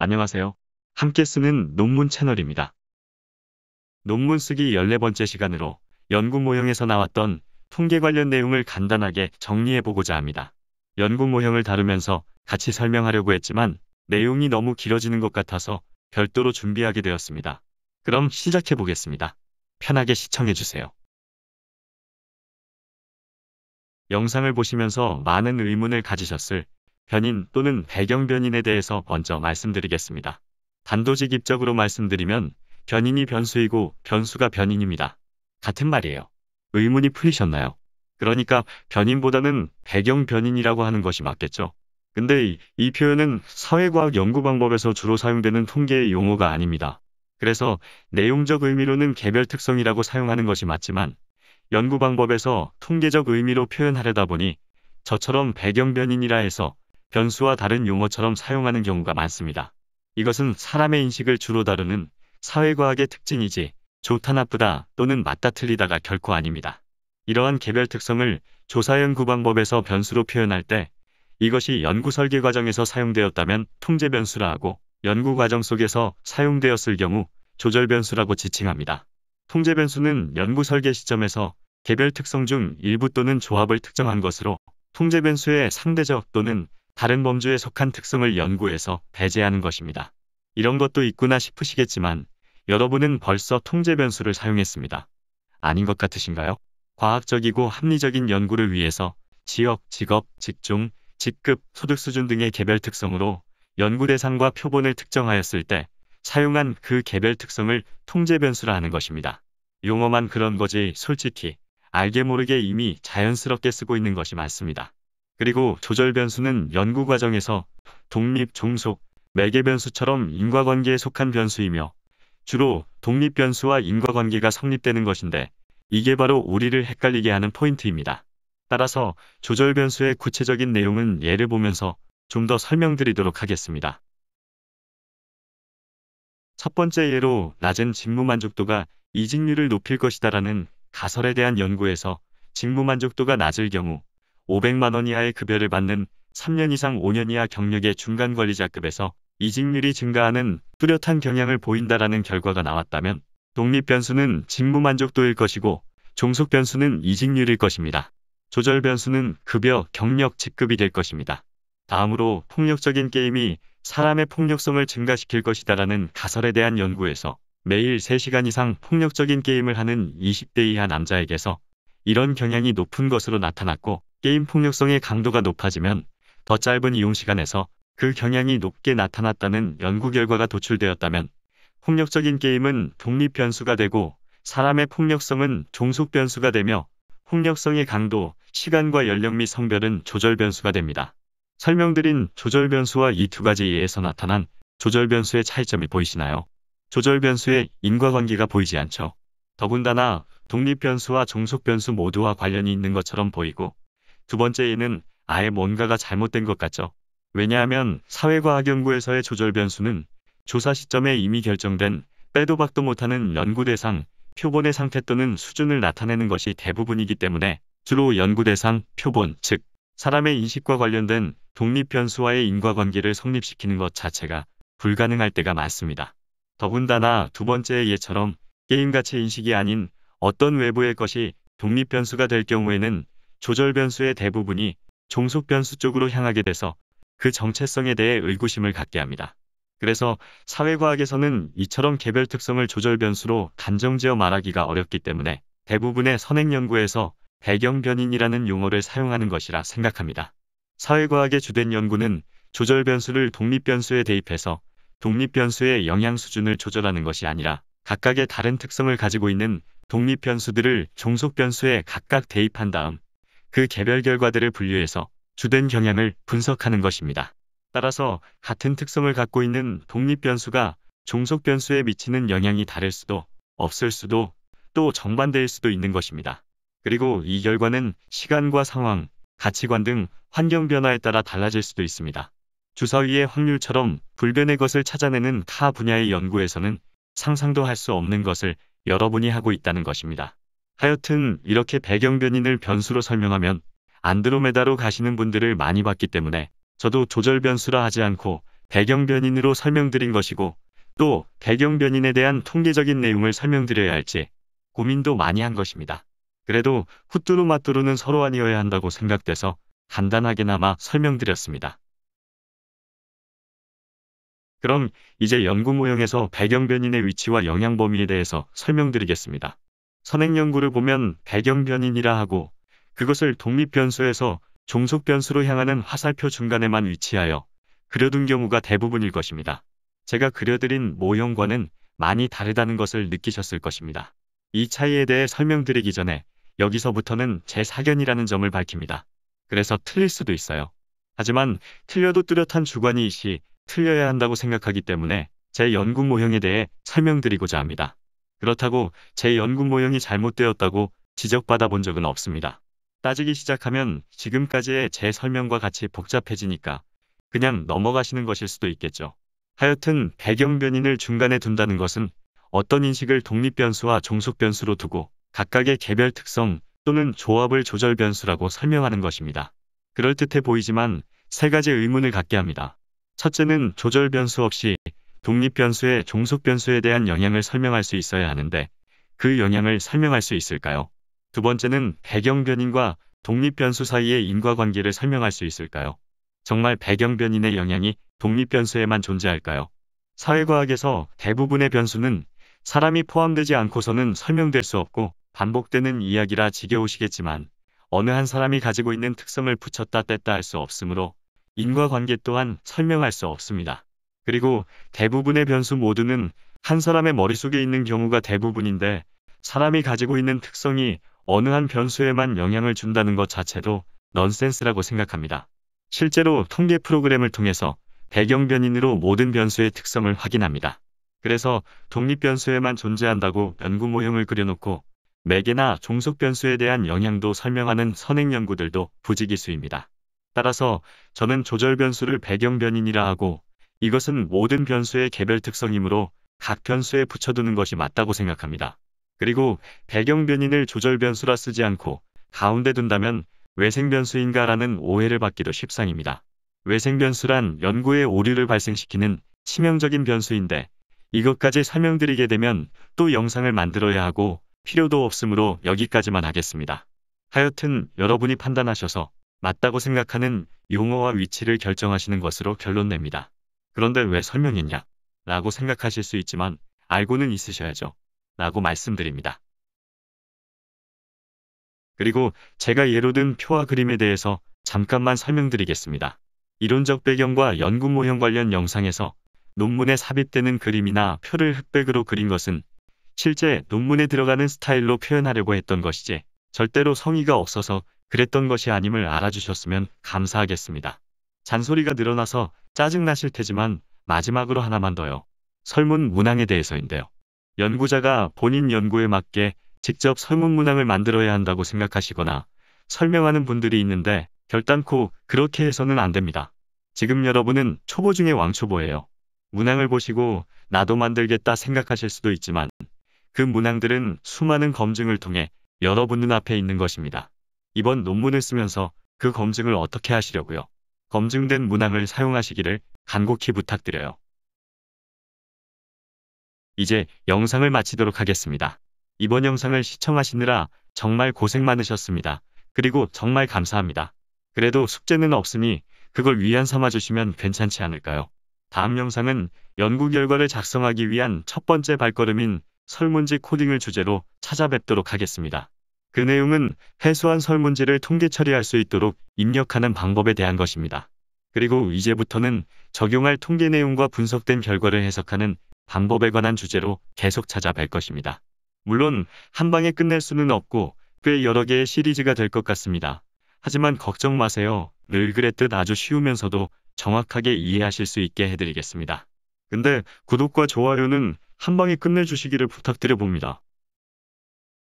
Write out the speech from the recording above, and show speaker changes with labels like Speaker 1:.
Speaker 1: 안녕하세요. 함께 쓰는 논문 채널입니다. 논문 쓰기 14번째 시간으로 연구 모형에서 나왔던 통계 관련 내용을 간단하게 정리해보고자 합니다. 연구 모형을 다루면서 같이 설명하려고 했지만 내용이 너무 길어지는 것 같아서 별도로 준비하게 되었습니다. 그럼 시작해보겠습니다. 편하게 시청해주세요. 영상을 보시면서 많은 의문을 가지셨을 변인 또는 배경 변인에 대해서 먼저 말씀드리겠습니다. 단도직입적으로 말씀드리면 변인이 변수이고 변수가 변인입니다. 같은 말이에요. 의문이 풀리셨나요? 그러니까 변인보다는 배경 변인이라고 하는 것이 맞겠죠. 근데 이 표현은 사회과학 연구 방법에서 주로 사용되는 통계의 용어가 아닙니다. 그래서 내용적 의미로는 개별 특성이라고 사용하는 것이 맞지만 연구 방법에서 통계적 의미로 표현하려다 보니 저처럼 배경 변인이라 해서 변수와 다른 용어처럼 사용하는 경우가 많습니다. 이것은 사람의 인식을 주로 다루는 사회과학의 특징이지 좋다 나쁘다 또는 맞다 틀리다가 결코 아닙니다. 이러한 개별 특성을 조사 연구 방법에서 변수로 표현할 때 이것이 연구 설계 과정에서 사용되었다면 통제 변수라 하고 연구 과정 속에서 사용되었을 경우 조절 변수라고 지칭합니다. 통제 변수는 연구 설계 시점에서 개별 특성 중 일부 또는 조합을 특정한 것으로 통제 변수의 상대적 또는 다른 범주에 속한 특성을 연구해서 배제하는 것입니다. 이런 것도 있구나 싶으시겠지만 여러분은 벌써 통제 변수를 사용했습니다. 아닌 것 같으신가요? 과학적이고 합리적인 연구를 위해서 지역, 직업, 직종, 직급, 소득 수준 등의 개별 특성으로 연구 대상과 표본을 특정하였을 때 사용한 그 개별 특성을 통제 변수라 하는 것입니다. 용어만 그런 거지 솔직히 알게 모르게 이미 자연스럽게 쓰고 있는 것이 많습니다. 그리고 조절 변수는 연구 과정에서 독립, 종속, 매개 변수처럼 인과관계에 속한 변수이며 주로 독립 변수와 인과관계가 성립되는 것인데 이게 바로 우리를 헷갈리게 하는 포인트입니다. 따라서 조절 변수의 구체적인 내용은 예를 보면서 좀 더 설명드리도록 하겠습니다. 첫 번째 예로 낮은 직무 만족도가 이직률을 높일 것이다라는 가설에 대한 연구에서 직무 만족도가 낮을 경우 500만 원 이하의 급여를 받는 3년 이상 5년 이하 경력의 중간 관리자급에서 이직률이 증가하는 뚜렷한 경향을 보인다라는 결과가 나왔다면 독립 변수는 직무 만족도일 것이고 종속 변수는 이직률일 것입니다. 조절 변수는 급여, 경력, 직급이 될 것입니다. 다음으로 폭력적인 게임이 사람의 폭력성을 증가시킬 것이다라는 가설에 대한 연구에서 매일 3시간 이상 폭력적인 게임을 하는 20대 이하 남자에게서 이런 경향이 높은 것으로 나타났고 게임 폭력성의 강도가 높아지면 더 짧은 이용 시간에서 그 경향이 높게 나타났다는 연구 결과가 도출되었다면 폭력적인 게임은 독립 변수가 되고 사람의 폭력성은 종속 변수가 되며 폭력성의 강도, 시간과 연령 및 성별은 조절 변수가 됩니다. 설명드린 조절 변수와 이 두 가지 예에서 나타난 조절 변수의 차이점이 보이시나요? 조절 변수의 인과관계가 보이지 않죠. 더군다나 독립 변수와 종속 변수 모두와 관련이 있는 것처럼 보이고 두 번째 예는 아예 뭔가가 잘못된 것 같죠. 왜냐하면 사회과학 연구에서의 조절 변수는 조사 시점에 이미 결정된 빼도 박도 못하는 연구 대상, 표본의 상태 또는 수준을 나타내는 것이 대부분이기 때문에 주로 연구 대상, 표본, 즉 사람의 인식과 관련된 독립 변수와의 인과관계를 성립시키는 것 자체가 불가능할 때가 많습니다. 더군다나 두 번째 예처럼 게임같이 인식이 아닌 어떤 외부의 것이 독립 변수가 될 경우에는 조절 변수의 대부분이 종속 변수 쪽으로 향하게 돼서 그 정체성에 대해 의구심을 갖게 합니다. 그래서 사회과학에서는 이처럼 개별 특성을 조절 변수로 단정지어 말하기가 어렵기 때문에 대부분의 선행 연구에서 배경 변인이라는 용어를 사용하는 것이라 생각합니다. 사회과학의 주된 연구는 조절 변수를 독립 변수에 대입해서 독립 변수의 영향 수준을 조절하는 것이 아니라 각각의 다른 특성을 가지고 있는 독립 변수들을 종속 변수에 각각 대입한 다음 그 개별 결과들을 분류해서 주된 경향을 분석하는 것입니다. 따라서 같은 특성을 갖고 있는 독립 변수가 종속 변수에 미치는 영향이 다를 수도 없을 수도 또 정반대일 수도 있는 것입니다. 그리고 이 결과는 시간과 상황, 가치관 등 환경 변화에 따라 달라질 수도 있습니다. 주사위의 확률처럼 불변의 것을 찾아내는 타 분야의 연구에서는 상상도 할 수 없는 것을 여러분이 하고 있다는 것입니다. 하여튼 이렇게 배경 변인을 변수로 설명하면 안드로메다로 가시는 분들을 많이 봤기 때문에 저도 조절 변수라 하지 않고 배경 변인으로 설명드린 것이고, 또 배경 변인에 대한 통계적인 내용을 설명드려야 할지 고민도 많이 한 것입니다. 그래도 후뚜루마뚜루는 서로 아니어야 한다고 생각돼서 간단하게나마 설명드렸습니다. 그럼 이제 연구 모형에서 배경 변인의 위치와 영향 범위에 대해서 설명드리겠습니다. 선행 연구를 보면 배경 변인이라 하고, 그것을 독립 변수에서 종속 변수로 향하는 화살표 중간에만 위치하여 그려둔 경우가 대부분일 것입니다. 제가 그려드린 모형과는 많이 다르다는 것을 느끼셨을 것입니다. 이 차이에 대해 설명드리기 전에 여기서부터는 제 사견이라는 점을 밝힙니다. 그래서 틀릴 수도 있어요. 하지만 틀려도 뚜렷한 주관이 있이 틀려야 한다고 생각하기 때문에 제 연구 모형에 대해 설명드리고자 합니다. 그렇다고 제 연구 모형이 잘못되었다고 지적받아 본 적은 없습니다. 따지기 시작하면 지금까지의 제 설명과 같이 복잡해지니까 그냥 넘어가시는 것일 수도 있겠죠. 하여튼 배경 변인을 중간에 둔다는 것은 어떤 인식을 독립 변수와 종속 변수로 두고 각각의 개별 특성 또는 조합을 조절 변수라고 설명하는 것입니다. 그럴듯해 보이지만 세 가지 의문을 갖게 합니다. 첫째는 조절 변수 없이 독립 변수의 종속 변수에 대한 영향을 설명할 수 있어야 하는데 그 영향을 설명할 수 있을까요? 두 번째는 배경 변인과 독립 변수 사이의 인과관계를 설명할 수 있을까요? 정말 배경 변인의 영향이 독립 변수에만 존재할까요? 사회과학에서 대부분의 변수는 사람이 포함되지 않고서는 설명될 수 없고 반복되는 이야기라 지겨우시겠지만 어느 한 사람이 가지고 있는 특성을 붙였다 뗐다 할 수 없으므로 인과관계 또한 설명할 수 없습니다. 그리고 대부분의 변수 모두는 한 사람의 머릿속에 있는 경우가 대부분인데 사람이 가지고 있는 특성이 어느 한 변수에만 영향을 준다는 것 자체도 넌센스라고 생각합니다. 실제로 통계 프로그램을 통해서 배경 변인으로 모든 변수의 특성을 확인합니다. 그래서 독립 변수에만 존재한다고 연구 모형을 그려놓고 매개나 종속 변수에 대한 영향도 설명하는 선행 연구들도 부지기수입니다. 따라서 저는 조절 변수를 배경 변인이라 하고 이것은 모든 변수의 개별 특성이므로 각 변수에 붙여두는 것이 맞다고 생각합니다. 그리고 배경 변인을 조절 변수라 쓰지 않고 가운데 둔다면 외생 변수인가라는 오해를 받기도 십상입니다. 외생 변수란 연구에 오류를 발생시키는 치명적인 변수인데 이것까지 설명드리게 되면 또 영상을 만들어야 하고 필요도 없으므로 여기까지만 하겠습니다. 하여튼 여러분이 판단하셔서 맞다고 생각하는 용어와 위치를 결정하시는 것으로 결론 냅니다. 그런데 왜 설명했냐? 라고 생각하실 수 있지만 알고는 있으셔야죠. 라고 말씀드립니다. 그리고 제가 예로 든 표와 그림에 대해서 잠깐만 설명드리겠습니다. 이론적 배경과 연구 모형 관련 영상에서 논문에 삽입되는 그림이나 표를 흑백으로 그린 것은 실제 논문에 들어가는 스타일로 표현하려고 했던 것이지 절대로 성의가 없어서 그랬던 것이 아님을 알아주셨으면 감사하겠습니다. 잔소리가 늘어나서 짜증나실 테지만 마지막으로 하나만 더요. 설문 문항에 대해서인데요. 연구자가 본인 연구에 맞게 직접 설문 문항을 만들어야 한다고 생각하시거나 설명하는 분들이 있는데 결단코 그렇게 해서는 안 됩니다. 지금 여러분은 초보 중에 왕초보예요. 문항을 보시고 나도 만들겠다 생각하실 수도 있지만 그 문항들은 수많은 검증을 통해 여러분 눈앞에 있는 것입니다. 이번 논문을 쓰면서 그 검증을 어떻게 하시려고요? 검증된 문항을 사용하시기를 간곡히 부탁드려요. 이제 영상을 마치도록 하겠습니다. 이번 영상을 시청하시느라 정말 고생 많으셨습니다. 그리고 정말 감사합니다. 그래도 숙제는 없으니 그걸 위안 삼아주시면 괜찮지 않을까요? 다음 영상은 연구 결과를 작성하기 위한 첫 번째 발걸음인 설문지 코딩을 주제로 찾아뵙도록 하겠습니다. 그 내용은 해소한 설문지를 통계 처리할 수 있도록 입력하는 방법에 대한 것입니다. 그리고 이제부터는 적용할 통계 내용과 분석된 결과를 해석하는 방법에 관한 주제로 계속 찾아뵐 것입니다. 물론 한 방에 끝낼 수는 없고 꽤 여러 개의 시리즈가 될 것 같습니다. 하지만 걱정 마세요. 늘 그랬듯 아주 쉬우면서도 정확하게 이해하실 수 있게 해드리겠습니다. 근데 구독과 좋아요는 한 방에 끝내주시기를 부탁드려 봅니다.